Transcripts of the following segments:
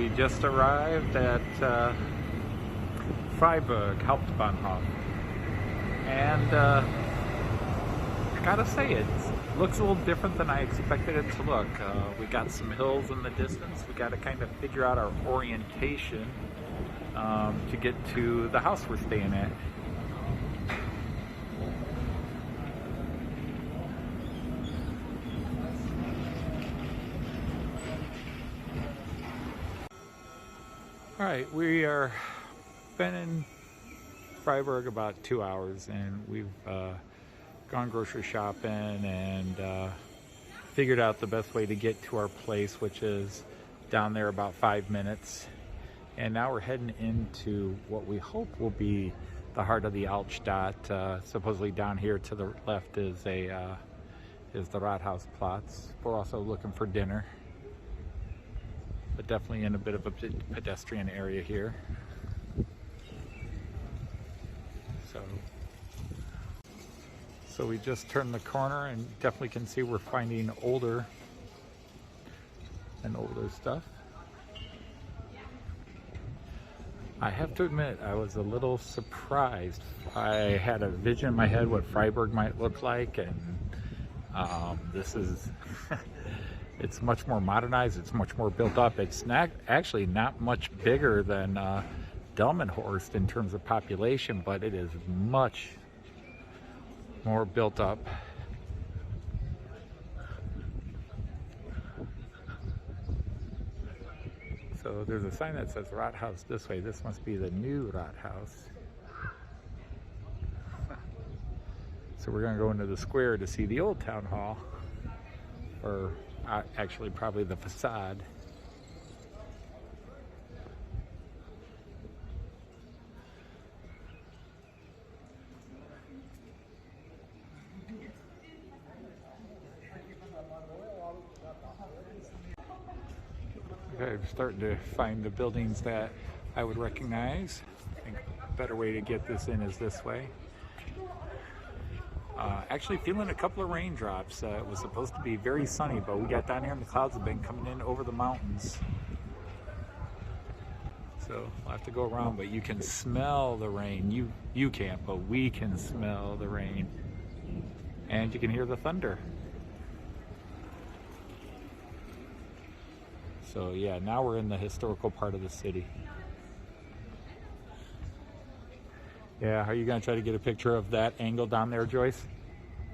We just arrived at Freiburg Hauptbahnhof, and I gotta say, it looks a little different than I expected it to look. We got some hills in the distance. We got to kind of figure out our orientation to get to the house we're staying at. All right, we are been in Freiburg about 2 hours, and we've gone grocery shopping and figured out the best way to get to our place, which is down there about 5 minutes. And now we're heading into what we hope will be the heart of the Altstadt. Supposedly down here to the left is the Rathausplatz. We're also looking for dinner, but definitely in a bit of a pedestrian area here. So we just turned the corner and definitely can see we're finding older stuff. I have to admit, I was a little surprised. I had a vision in my head what Freiburg might look like, and this is it's much more modernized, it's much more built up. It's actually not much bigger than Delmenhorst in terms of population, but it is much more built up. So there's a sign that says Rathaus this way. This must be the new Rathaus. So we're gonna go into the square to see the old town hall, or actually probably the facade. Okay, I'm starting to find the buildings that I would recognize. I think a better way to get this in is this way. Actually feeling a couple of raindrops. It was supposed to be very sunny, but we got down here and the clouds have been coming in over the mountains. So we'll have to go around, but you can smell the rain. You can't, but we can smell the rain. And you can hear the thunder. So yeah, now we're in the historical part of the city. Yeah, are you gonna try to get a picture of that angle down there, Joyce?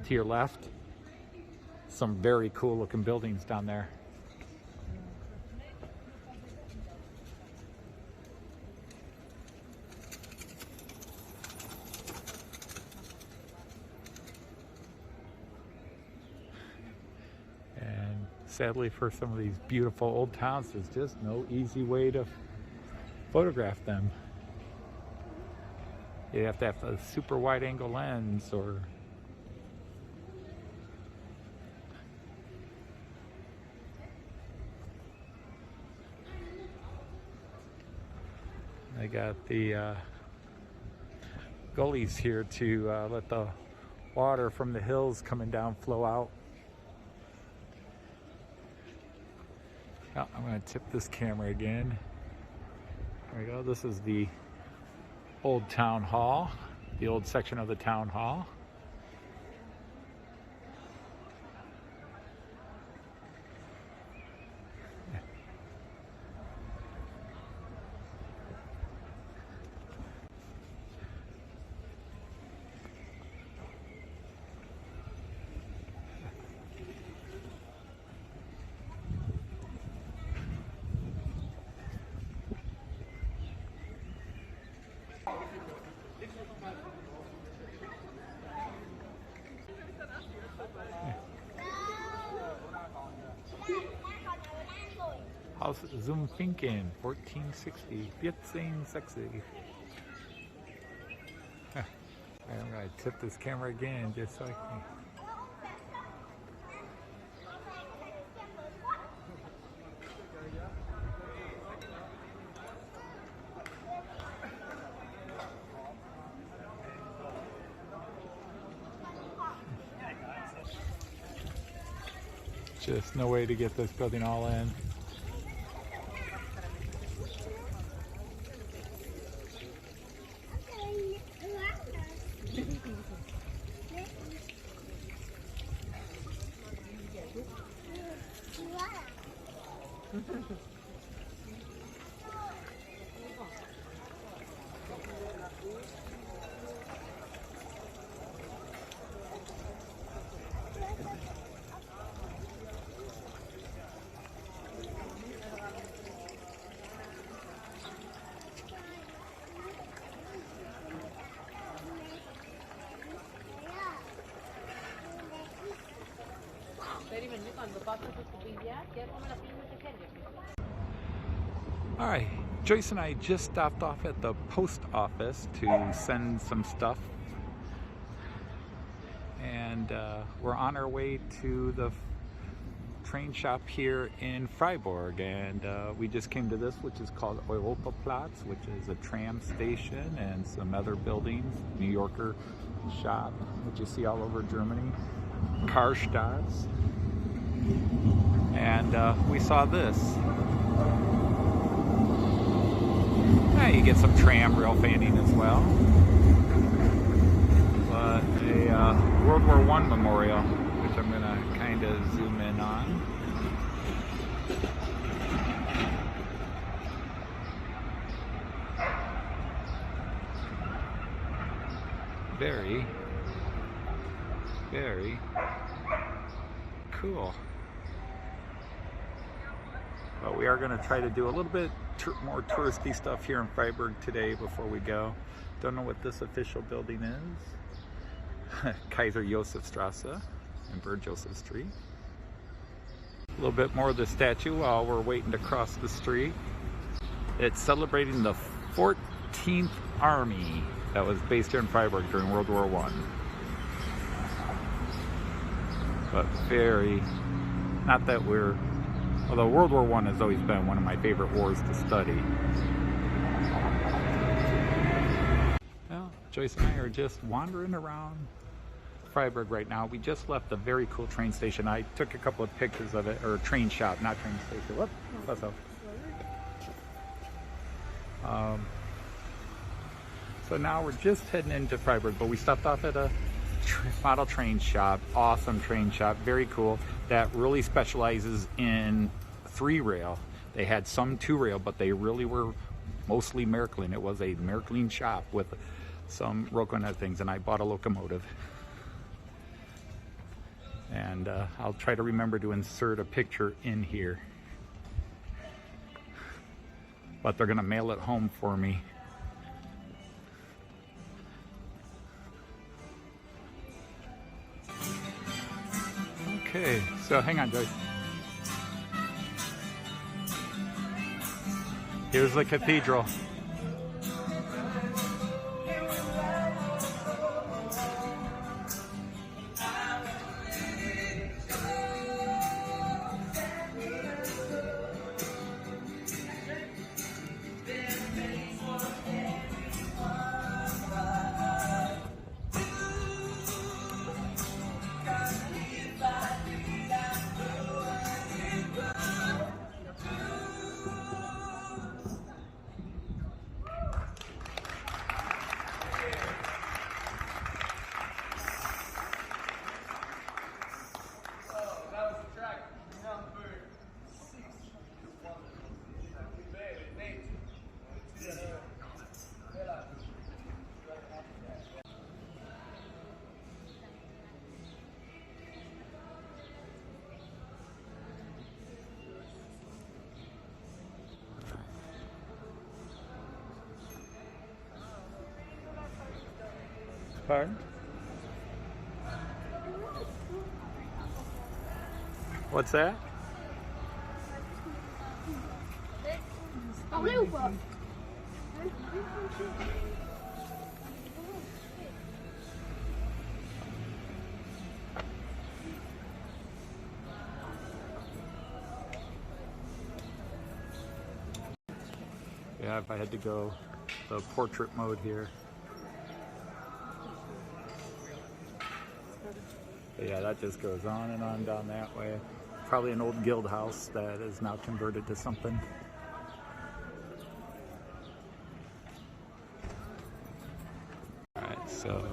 To your left? Some very cool looking buildings down there. And sadly, for some of these beautiful old towns, there's just no easy way to photograph them. You have to have a super wide angle lens, or I got the gullies here to let the water from the hills coming down flow out. Oh, I'm going to tip this camera again. There we go. This is the old town hall, the old section of the town hall. Haus zum Finken, 1460, 1460. I'm going to tip this camera again just so I can. Just no way to get this building all in. All right, Joyce and I just stopped off at the post office to send some stuff, and we're on our way to the train shop here in Freiburg, and we just came to this, which is called Europaplatz, which is a tram station and some other buildings. New Yorker shop, which you see all over Germany. Karstadts. And we saw this. You get some tram rail fanning as well. But a World War I memorial, which I'm going to kind of zoom in on. Very, very cool. But we are going to try to do a little bit more touristy stuff here in Freiburg today before we go. Don't know what this official building is. Kaiser Joseph Strasse and Bird Joseph Street. A little bit more of the statue while we're waiting to cross the street. It's celebrating the 14th Army that was based here in Freiburg during World War I. But very, not that we're, although World War I has always been one of my favorite wars to study. Well, Joyce and I are just wandering around Freiburg right now. We just left a very cool train station. I took a couple of pictures of it, or train shop, not train station. Whoop, that's up. So now we're just heading into Freiburg, but we stopped off at a model train shop, awesome train shop, very cool, that really specializes in 3-rail. They had some 2-rail, but they really were mostly Märklin. It was a Märklin shop with some Roconet things, and I bought a locomotive. And I'll try to remember to insert a picture in here. But they're gonna mail it home for me. Okay, so hang on, Joyce. Here's the cathedral. Pardon? What's that? Yeah, if I had to go the portrait mode here. But yeah, that just goes on and on down that way. Probably an old guild house that is now converted to something. Alright, so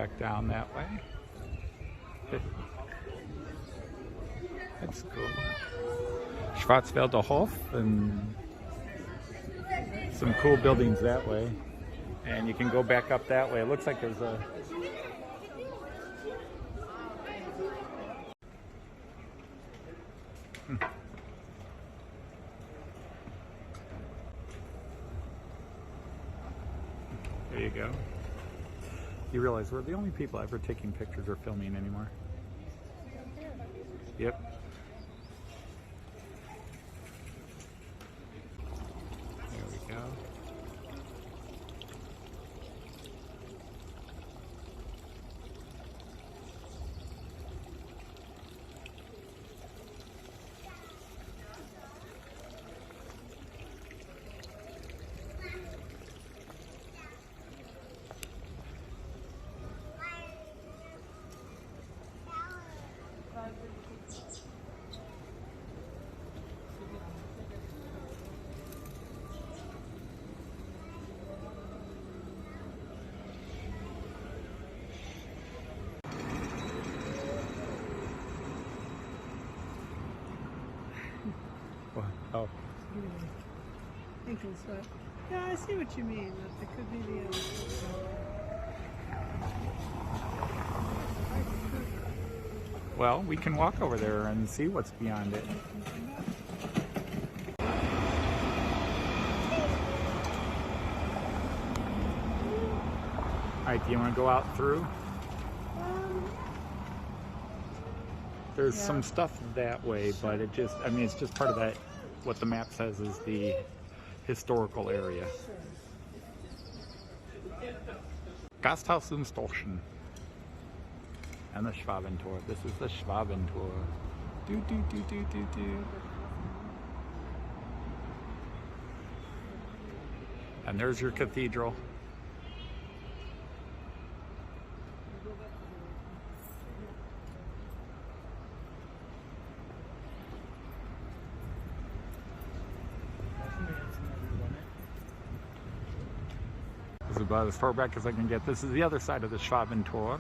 back down that way. That's cool. Schwarzwälder Hof and some cool buildings that way. And you can go back up that way. It looks like there's a... There you go. You realize we're the only people ever taking pictures or filming anymore. Yep. There we go. What? Oh. Thinking so. Yeah, I see what you mean. That it could be the other. Well, we can walk over there and see what's beyond it. Alright, do you want to go out through? There's some stuff that way, but it just, I mean, it's just part of that, what the map says is the historical area. Gasthaus und Storchen. And the Schwabentor. This is the Schwabentor. Do, do, do, do, do, do. And there's your cathedral. This is about as far back as I can get. This is the other side of the Schwabentor.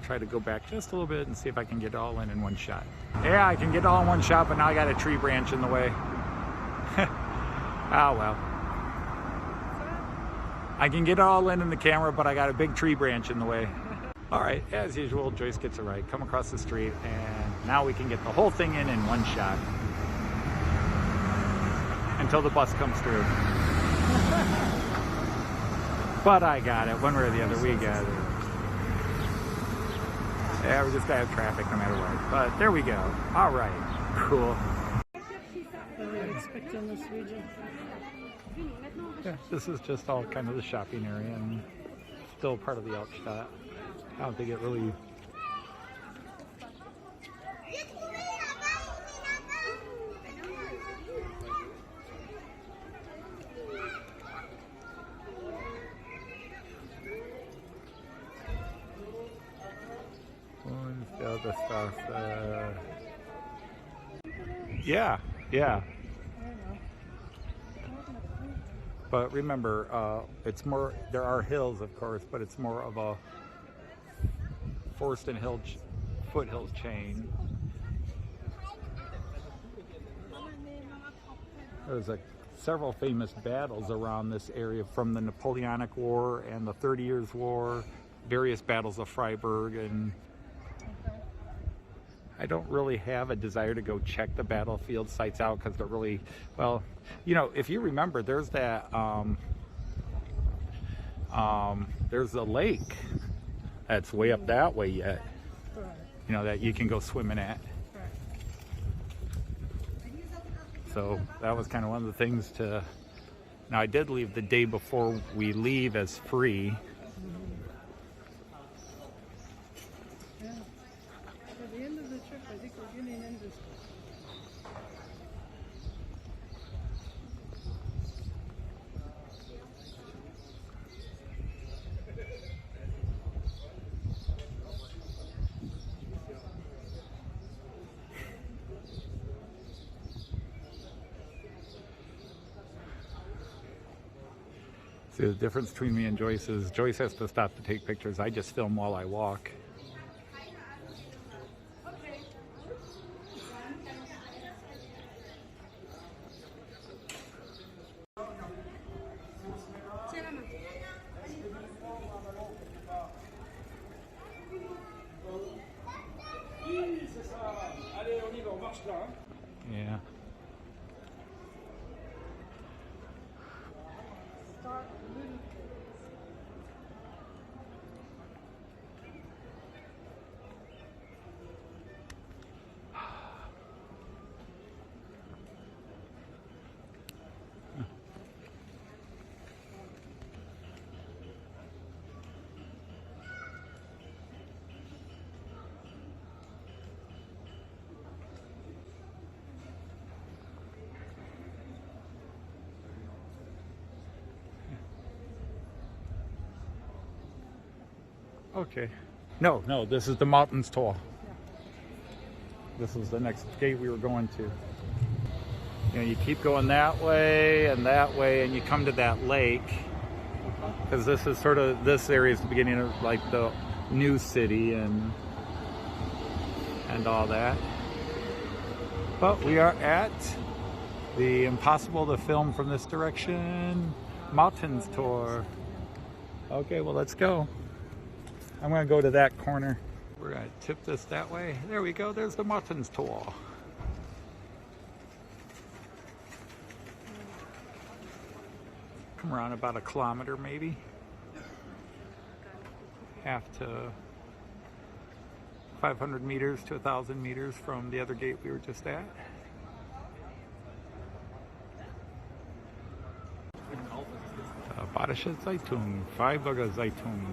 Try to go back just a little bit and see if I can get it all in one shot. Yeah, I can get it all in one shot, but now I got a tree branch in the way. Oh well. I can get it all in the camera, but I got a big tree branch in the way. All right, as usual, Joyce gets it right. Come across the street, and now we can get the whole thing in one shot. Until the bus comes through. But I got it, one way or the other, we got it. Yeah, we just gotta have traffic no matter what. But there we go. All right, cool. Yeah, this is just all kind of the shopping area and still part of the Altstadt. I don't think it really... the stuff. Yeah. But remember, it's more. There are hills, of course, but it's more of a forest and foothills chain. There's several famous battles around this area from the Napoleonic War and the 30 Years' War, various battles of Freiburg, and I don't really have a desire to go check the battlefield sites out because they're really, well, you know, if you remember, there's that, there's a lake that's way up that way yet, you know, that you can go swimming at. So that was kind of one of the things to, now I did leave the day before we leave as free. I think we're getting into See, the difference between me and Joyce is Joyce has to stop to take pictures. I just film while I walk. Yeah. Okay. No, this is the mountains tour. This is the next gate we were going to. You know, you keep going that way, and you come to that lake. Because this is sort of, this area is the beginning of like the new city and all that. But we are at the impossible to film from this direction mountains tour. Okay, well, let's go. I'm gonna go to that corner. We're gonna tip this that way. There we go, there's the mountains tour. Come around about a kilometer maybe. Half to 500 meters to 1,000 meters from the other gate we were just at. Badische Zeitung, Freiburger Zeitung.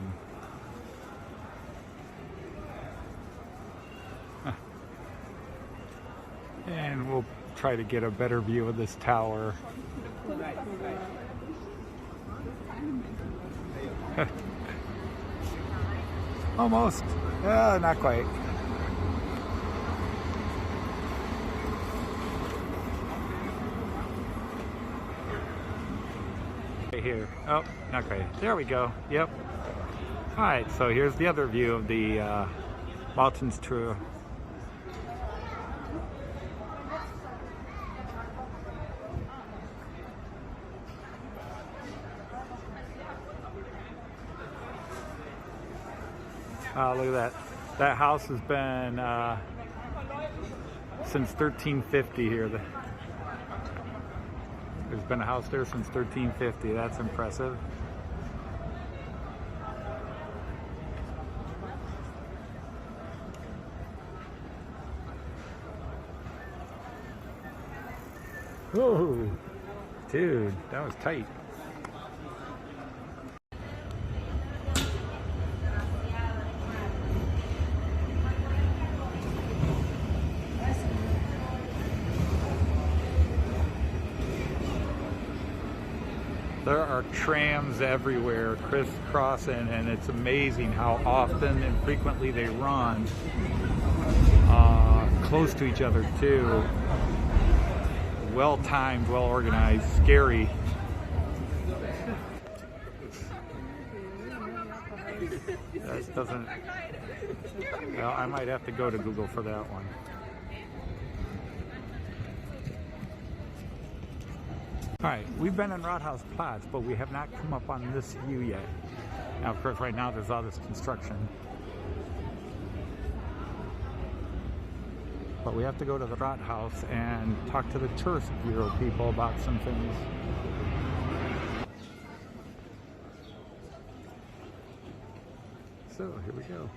And we'll try to get a better view of this tower. Almost. Not quite. Right here. Oh, not quite. There we go. Yep. Alright, so here's the other view of the mountains tour. Oh, look at that. That house has been since 1350 here. There's been a house there since 1350. That's impressive. Whoa, dude, that was tight. There are trams everywhere, crisscrossing, and it's amazing how often and frequently they run close to each other too. Well timed, well organized, scary. That doesn't. Well, I might have to go to Google for that one. Alright, we've been in Rathausplatz, but we have not come up on this view yet. Now, of course, right now there's all this construction. But we have to go to the Rathaus and talk to the tourist bureau people about some things. So, here we go.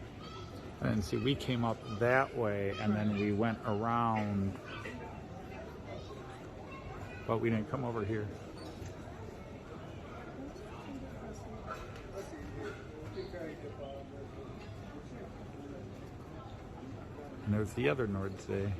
And see, we came up that way, and then we went around. But we didn't come over here. And there's the other Nordsee.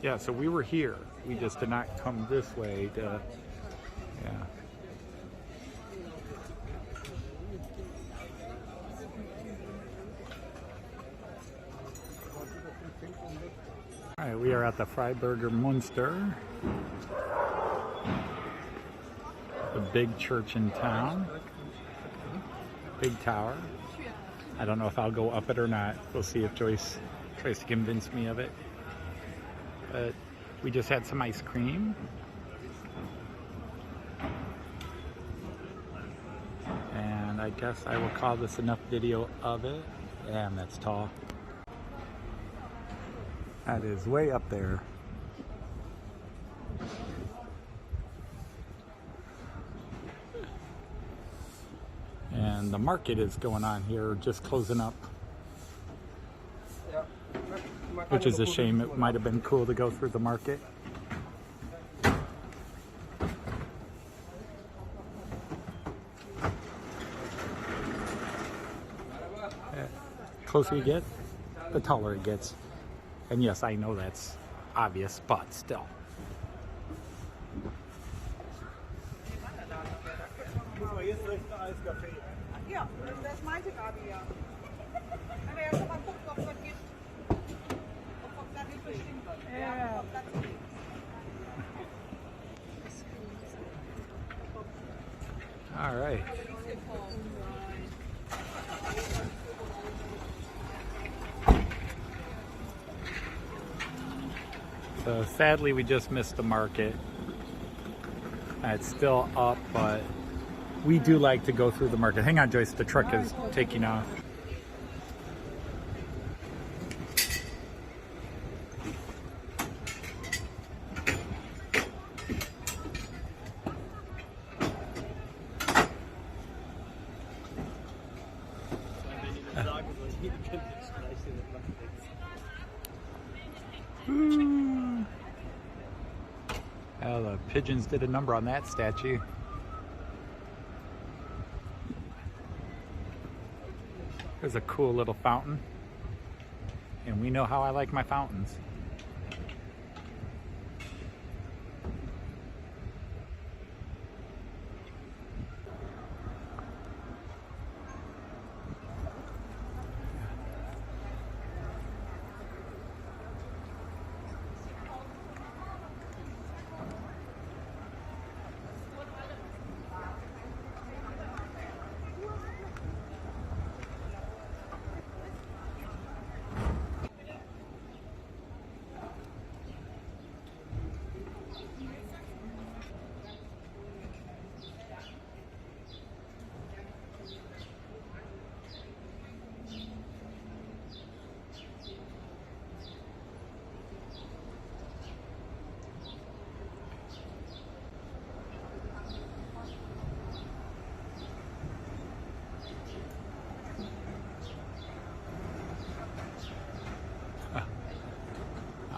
Yeah, so we were here. We just did not come this way to, yeah. All right, we are at the Freiburg Minster, the big church in town, big tower. I don't know if I'll go up it or not. We'll see if Joyce tries to convince me of it. But we just had some ice cream. And I guess I will call this enough video of it. Damn, that's tall. That is way up there. And the market is going on here, just closing up. Which is a shame. It might have been cool to go through the market. Closer you get, the taller it gets. And yes, I know that's obvious, but still. Ja, das meinte Gabi ja. Aber erst mal gucken, ob das gibt. Ob das nicht bestimmt wird. Ja, ob das gibt. All right. So sadly, we just missed the market. It's still up, but we do like to go through the market. Hang on, Joyce, the truck is taking off. Well, the pigeons did a number on that statue. There's a cool little fountain. And we know how I like my fountains.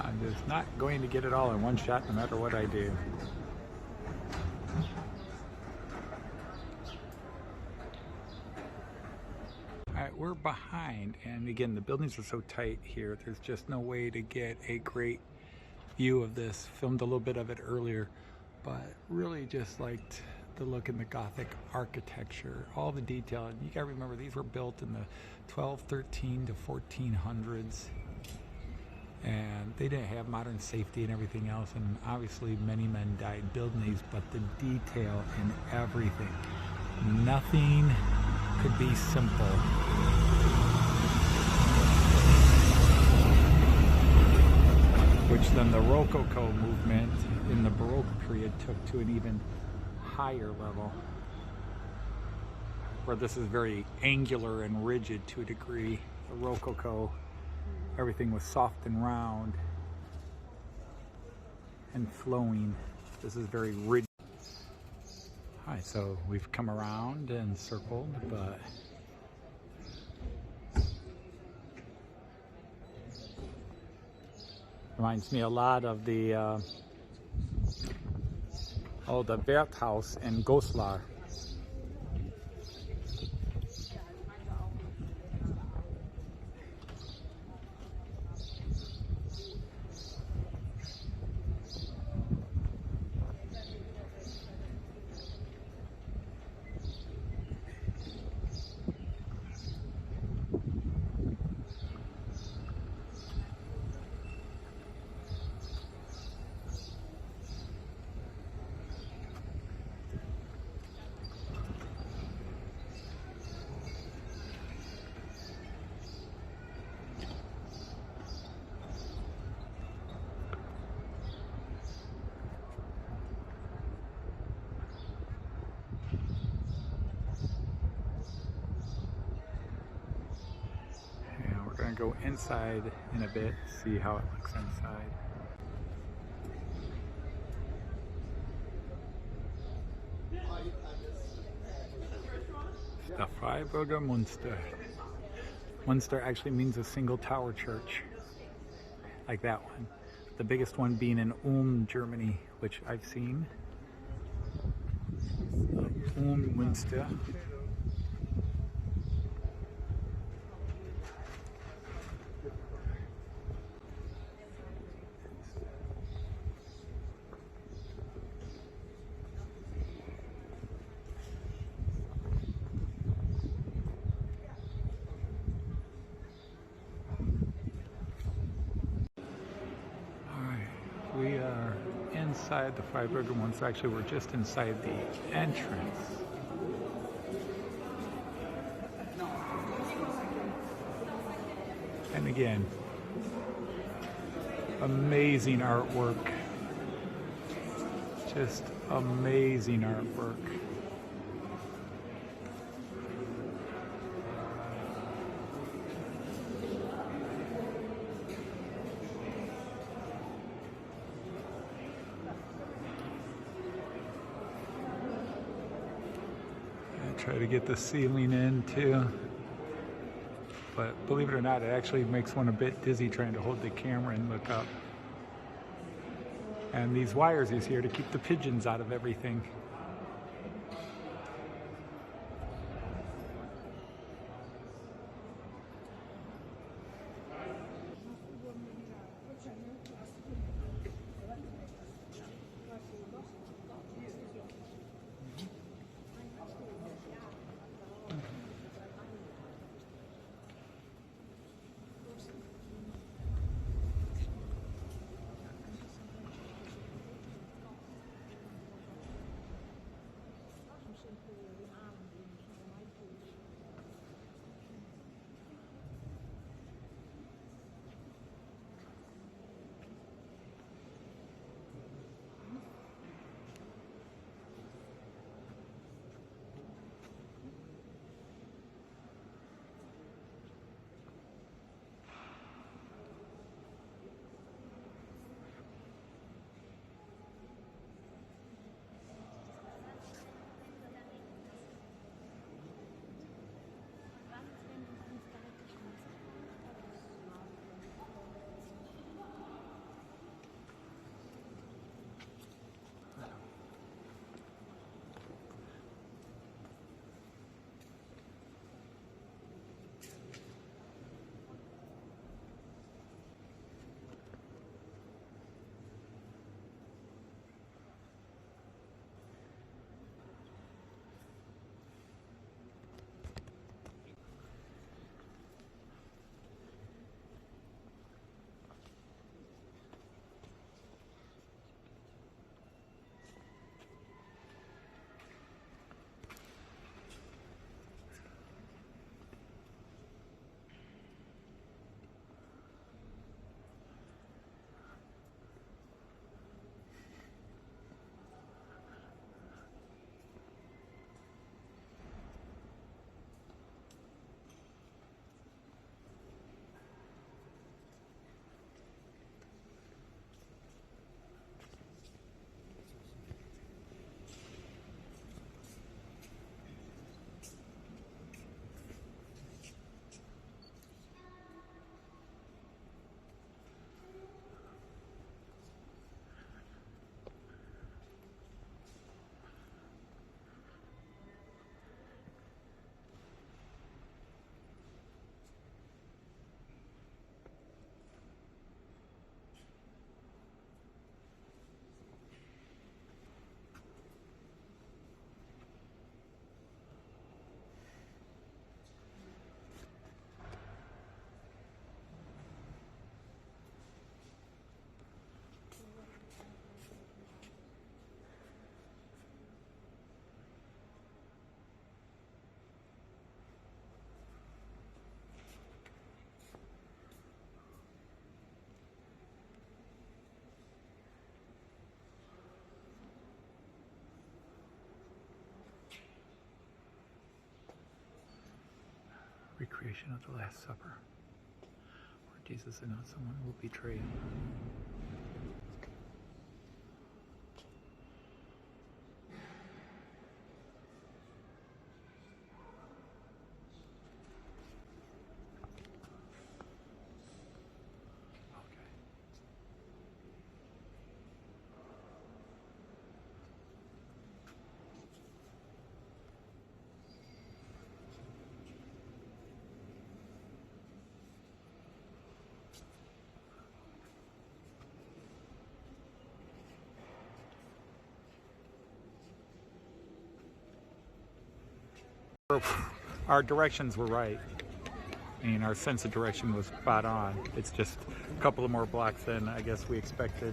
I'm just not going to get it all in one shot no matter what I do. Alright, we're behind, and again, the buildings are so tight here, there's just no way to get a great view of this. Filmed a little bit of it earlier, but really just liked the look in the Gothic architecture, all the detail. And you gotta remember, these were built in the 12, 13 to 1400s. And they didn't have modern safety and everything else, and obviously many men died building these, but the detail in everything, nothing could be simple. Which then the Rococo movement in the Baroque period took to an even higher level, where this is very angular and rigid to a degree. The Rococo, everything was soft and round and flowing. This is very rigid. Alright, so we've come around and circled, but reminds me a lot of the the Werthaus in Goslar. go inside in a bit, see how it looks inside. The Freiburg Minster. Minster actually means a single tower church, like that one. The biggest one being in Germany, which I've seen. Minster. We are inside the Freiburg Minster. Actually, we're just inside the entrance. And again, amazing artwork. Just amazing artwork. Try to get the ceiling in too, but believe it or not, it actually makes one a bit dizzy trying to hold the camera and look up. And these wires is here to keep the pigeons out of everything. Recreation of the Last Supper. Jesus and not someone will betray him. Our directions were right. I mean, our sense of direction was spot on. It's just a couple of more blocks than I guess we expected.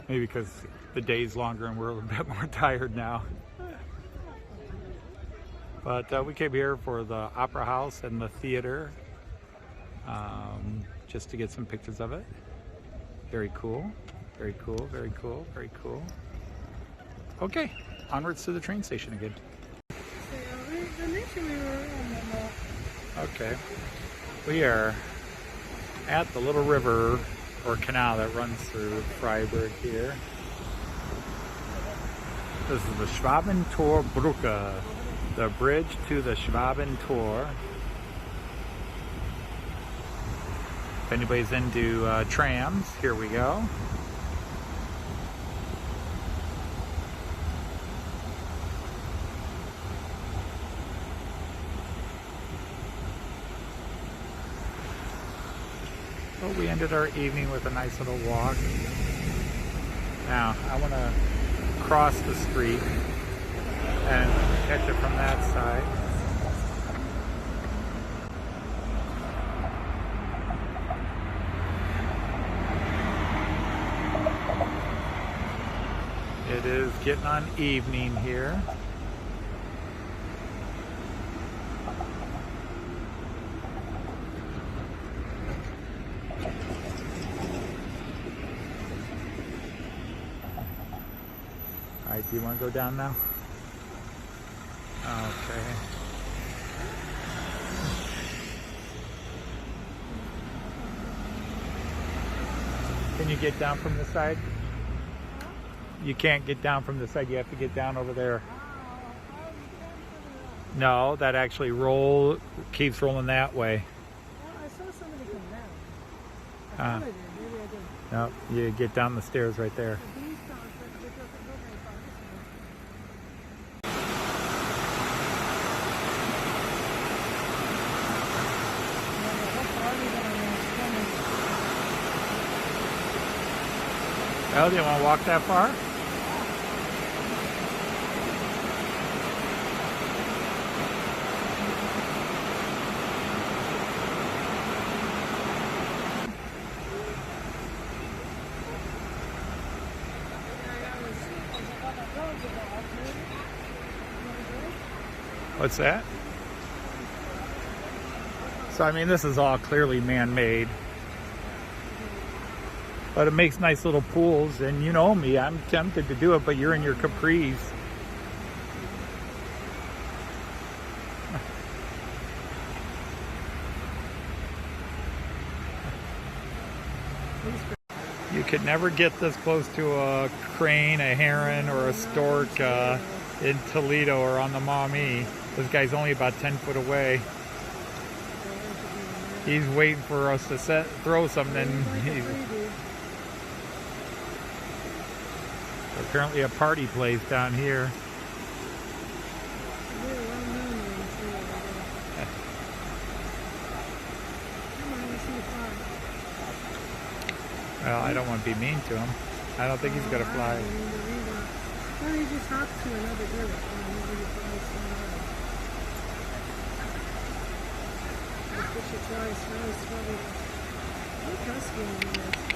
Maybe because the day's longer and we're a little bit more tired now. But we came here for the Opera House and the theater, just to get some pictures of it. Very cool, very cool, very cool, very cool. Okay, onwards to the train station again. Okay, we are at the little river or canal that runs through Freiburg here. This is the Schwabentorbrücke, the bridge to the Schwabentor. If anybody's into trams, here we go. Well, we ended our evening with a nice little walk. Now, I want to cross the street and catch it from that side. It is getting on evening here. Alright, do you want to go down now? Okay. Can you get down from the side? You can't get down from the side, you have to get down over there. No, that actually keeps rolling that way. I saw somebody come down. I thought I did, maybe I didn't. No, you get down the stairs right there. Oh, do you want to walk that far? What's that? So, I mean, this is all clearly man-made. But it makes nice little pools, and you know me, I'm tempted to do it, but you're in your capris. You could never get this close to a crane, a heron, or a stork in Toledo or on the Maumee. This guy's only about 10 foot away. He's waiting for us to throw something. Apparently a party place down here. Well, I don't want to be mean to him. I don't think he's going to fly. Well, he just hopped to another village. I should try. Smells funny. Look how skinny he is.